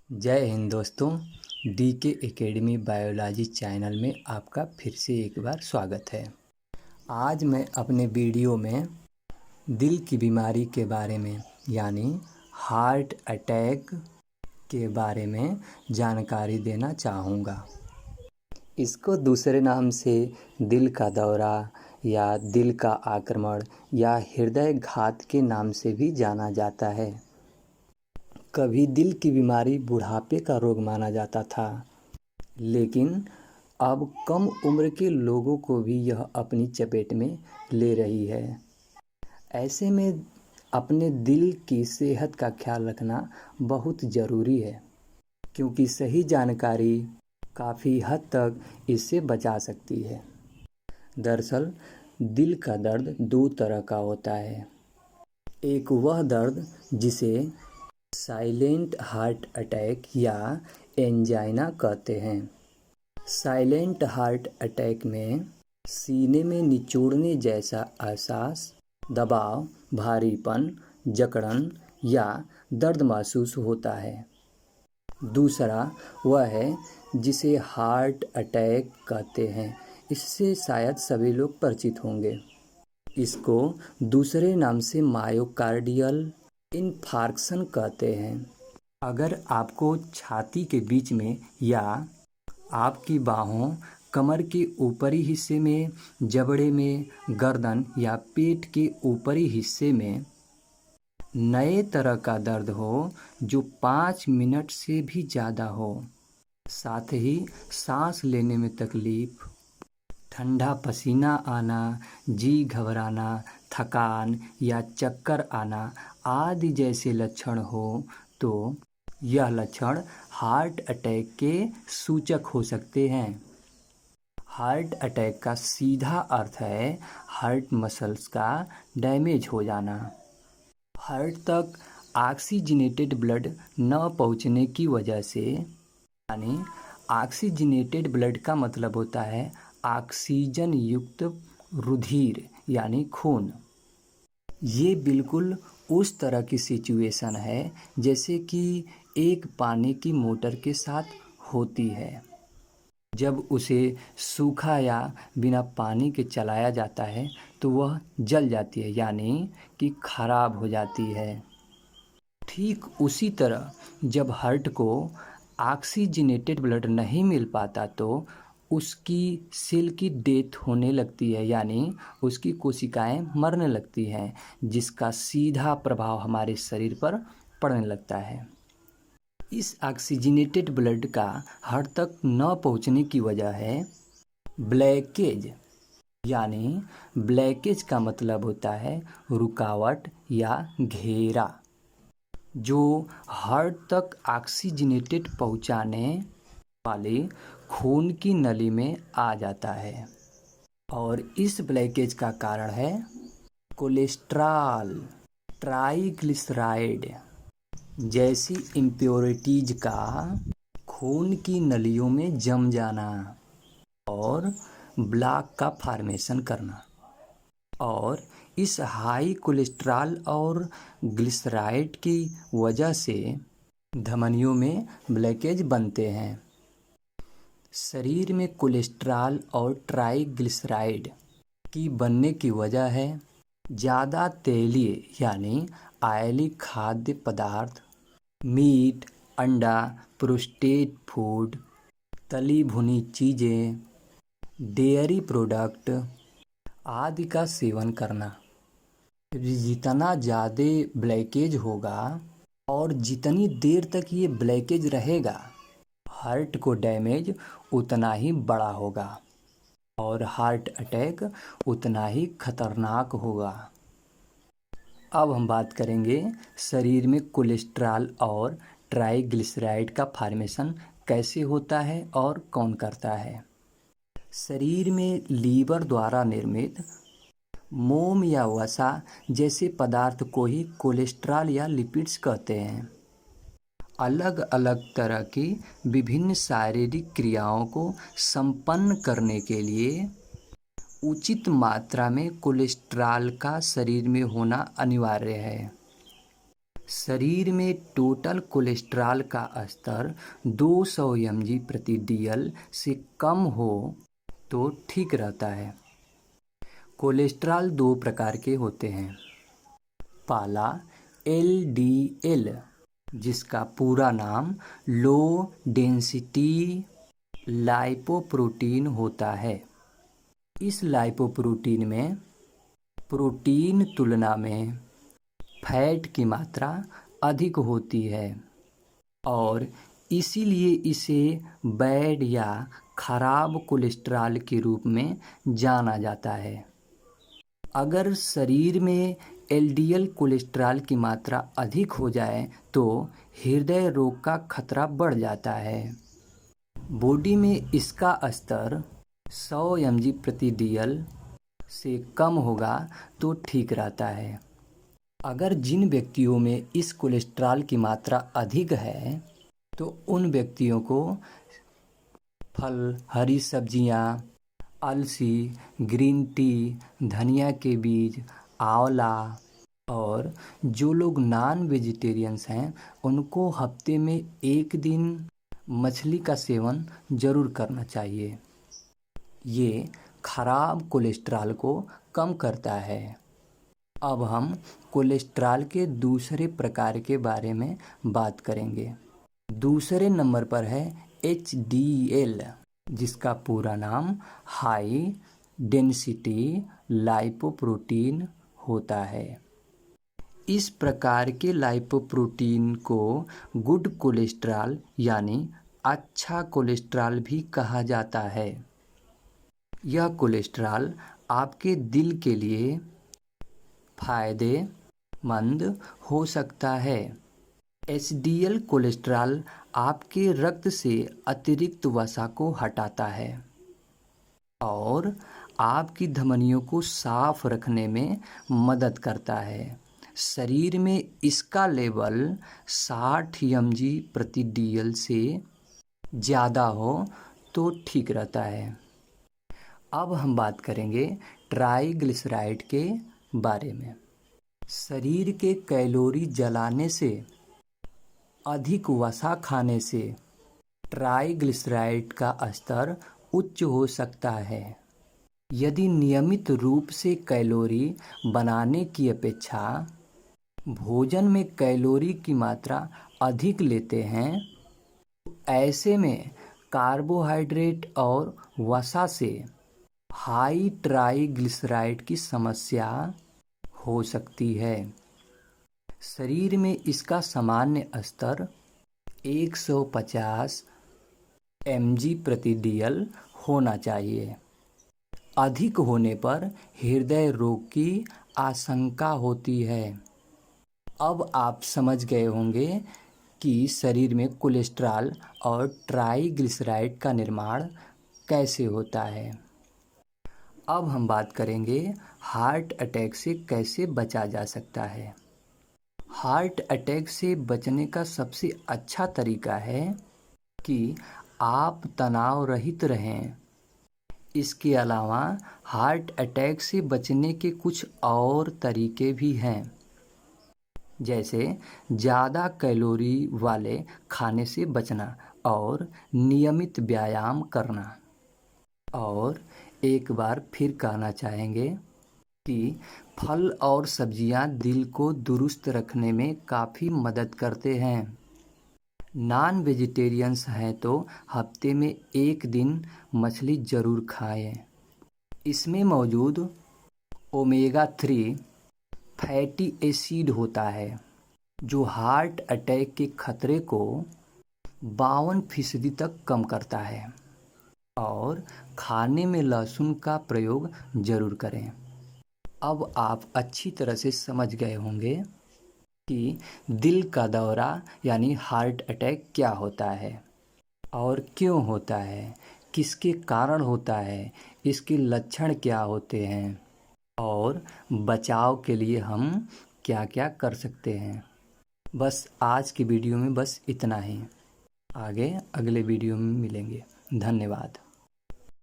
जय हिंद दोस्तों। डी के एकेडमी बायोलॉजी चैनल में आपका फिर से एक बार स्वागत है। आज मैं अपने वीडियो में दिल की बीमारी के बारे में यानी हार्ट अटैक के बारे में जानकारी देना चाहूँगा। इसको दूसरे नाम से दिल का दौरा या दिल का आक्रमण या हृदय घात के नाम से भी जाना जाता है। कभी दिल की बीमारी बुढ़ापे का रोग माना जाता था, लेकिन अब कम उम्र के लोगों को भी यह अपनी चपेट में ले रही है। ऐसे में अपने दिल की सेहत का ख्याल रखना बहुत ज़रूरी है, क्योंकि सही जानकारी काफ़ी हद तक इससे बचा सकती है। दरअसल दिल का दर्द दो तरह का होता है। एक वह दर्द जिसे साइलेंट हार्ट अटैक या एंजाइना कहते हैं। साइलेंट हार्ट अटैक में सीने में निचोड़ने जैसा एहसास, दबाव, भारीपन, जकड़न या दर्द महसूस होता है। दूसरा वह है जिसे हार्ट अटैक कहते हैं। इससे शायद सभी लोग परिचित होंगे। इसको दूसरे नाम से मायोकार्डियल इन्फार्क्शन कहते हैं। अगर आपको छाती के बीच में या आपकी बाहों, कमर के ऊपरी हिस्से में, जबड़े में, गर्दन या पेट के ऊपरी हिस्से में नए तरह का दर्द हो जो 5 मिनट से भी ज़्यादा हो, साथ ही सांस लेने में तकलीफ, ठंडा पसीना आना, जी घबराना, थकान या चक्कर आना आदि जैसे लक्षण हो तो यह लक्षण हार्ट अटैक के सूचक हो सकते हैं। हार्ट अटैक का सीधा अर्थ है हार्ट मसल्स का डैमेज हो जाना। हार्ट तक ऑक्सीजनेटेड ब्लड न पहुंचने की वजह से, यानी ऑक्सीजनेटेड ब्लड का मतलब होता है ऑक्सीजन युक्त रुधिर यानी खून। ये बिल्कुल उस तरह की सिचुएशन है जैसे कि एक पानी की मोटर के साथ होती है। जब उसे सूखा या बिना पानी के चलाया जाता है तो वह जल जाती है, यानी कि खराब हो जाती है। ठीक उसी तरह जब हार्ट को ऑक्सीजनेटेड ब्लड नहीं मिल पाता तो उसकी सेल की डेथ होने लगती है, यानी उसकी कोशिकाएं मरने लगती हैं, जिसका सीधा प्रभाव हमारे शरीर पर पड़ने लगता है। इस ऑक्सीजनेटेड ब्लड का हार्ट तक न पहुंचने की वजह है ब्लॉकेज, यानी ब्लॉकेज का मतलब होता है रुकावट या घेरा, जो हार्ट तक ऑक्सीजनेटेड पहुंचाने वाले खून की नली में आ जाता है। और इस ब्लॉकेज का कारण है कोलेस्ट्रॉल, ट्राइग्लिसराइड जैसी इम्प्योरिटीज का खून की नलियों में जम जाना और ब्लॉक का फॉर्मेशन करना। और इस हाई कोलेस्ट्रॉल और ग्लिसराइड की वजह से धमनियों में ब्लॉकेज बनते हैं। शरीर में कोलेस्ट्रॉल और ट्राइग्लिसराइड की बनने की वजह है ज़्यादा तेलीय यानी ऑयली खाद्य पदार्थ, मीट, अंडा, प्रोसेस्ड फूड, तली भुनी चीज़ें, डेयरी प्रोडक्ट आदि का सेवन करना। जितना ज़्यादा ब्लॉकेज होगा और जितनी देर तक ये ब्लॉकेज रहेगा, हार्ट को डैमेज उतना ही बड़ा होगा और हार्ट अटैक उतना ही खतरनाक होगा। अब हम बात करेंगे शरीर में कोलेस्ट्रॉल और ट्राइग्लिसराइड का फॉर्मेशन कैसे होता है और कौन करता है। शरीर में लीवर द्वारा निर्मित मोम या वसा जैसे पदार्थ को ही कोलेस्ट्रॉल या लिपिड्स कहते हैं। अलग अलग तरह की विभिन्न शारीरिक क्रियाओं को संपन्न करने के लिए उचित मात्रा में कोलेस्ट्रॉल का शरीर में होना अनिवार्य है। शरीर में टोटल कोलेस्ट्रॉल का स्तर 200 mg प्रति DL से कम हो तो ठीक रहता है। कोलेस्ट्रॉल दो प्रकार के होते हैं। पहला LDL, जिसका पूरा नाम लो डेंसिटी लाइपोप्रोटीन होता है। इस लाइपोप्रोटीन में प्रोटीन तुलना में फैट की मात्रा अधिक होती है और इसीलिए इसे बैड या खराब कोलेस्ट्रॉल के रूप में जाना जाता है। अगर शरीर में LDL कोलेस्ट्रॉल की मात्रा अधिक हो जाए तो हृदय रोग का खतरा बढ़ जाता है। बॉडी में इसका स्तर 100 mg प्रति DL से कम होगा तो ठीक रहता है। अगर जिन व्यक्तियों में इस कोलेस्ट्रॉल की मात्रा अधिक है तो उन व्यक्तियों को फल, हरी सब्जियां, अलसी, ग्रीन टी, धनिया के बीज, आंवला और जो लोग नॉन वेजिटेरियंस हैं उनको हफ्ते में 1 दिन मछली का सेवन जरूर करना चाहिए। ये खराब कोलेस्ट्रॉल को कम करता है। अब हम कोलेस्ट्रॉल के दूसरे प्रकार के बारे में बात करेंगे। दूसरे नंबर पर है HDL, जिसका पूरा नाम हाई डेंसिटी लाइपोप्रोटीन होता है। इस प्रकार के लाइपोप्रोटीन को गुड कोलेस्ट्रॉल यानी अच्छा कोलेस्ट्रॉल भी कहा जाता है। यह कोलेस्ट्रॉल आपके दिल के लिए फायदेमंद हो सकता है। HDL कोलेस्ट्रॉल आपके रक्त से अतिरिक्त वसा को हटाता है और आपकी धमनियों को साफ रखने में मदद करता है। शरीर में इसका लेवल 60 mg प्रति DL से ज़्यादा हो तो ठीक रहता है। अब हम बात करेंगे ट्राइग्लिसराइड के बारे में। शरीर के कैलोरी जलाने से अधिक वसा खाने से ट्राइग्लिसराइड का स्तर उच्च हो सकता है। यदि नियमित रूप से कैलोरी बनाने की अपेक्षा भोजन में कैलोरी की मात्रा अधिक लेते हैं, ऐसे में कार्बोहाइड्रेट और वसा से हाई ट्राइग्लिसराइड की समस्या हो सकती है। शरीर में इसका सामान्य स्तर 150 mg प्रति DL होना चाहिए। अधिक होने पर हृदय रोग की आशंका होती है। अब आप समझ गए होंगे कि शरीर में कोलेस्ट्रॉल और ट्राइग्लिसराइड का निर्माण कैसे होता है। अब हम बात करेंगे हार्ट अटैक से कैसे बचा जा सकता है। हार्ट अटैक से बचने का सबसे अच्छा तरीका है कि आप तनाव रहित रहें। इसके अलावा हार्ट अटैक से बचने के कुछ और तरीके भी हैं, जैसे ज़्यादा कैलोरी वाले खाने से बचना और नियमित व्यायाम करना। और एक बार फिर कहना चाहेंगे कि फल और सब्जियां दिल को दुरुस्त रखने में काफ़ी मदद करते हैं। नॉन वेजिटेरियंस हैं तो हफ्ते में 1 दिन मछली ज़रूर खाएं। इसमें मौजूद ओमेगा 3 फैटी एसिड होता है जो हार्ट अटैक के खतरे को 52% तक कम करता है। और खाने में लहसुन का प्रयोग ज़रूर करें। अब आप अच्छी तरह से समझ गए होंगे कि दिल का दौरा यानी हार्ट अटैक क्या होता है और क्यों होता है, किसके कारण होता है, इसके लक्षण क्या होते हैं और बचाव के लिए हम क्या क्या कर सकते हैं। बस आज की वीडियो में बस इतना ही। आगे अगले वीडियो में मिलेंगे। धन्यवाद।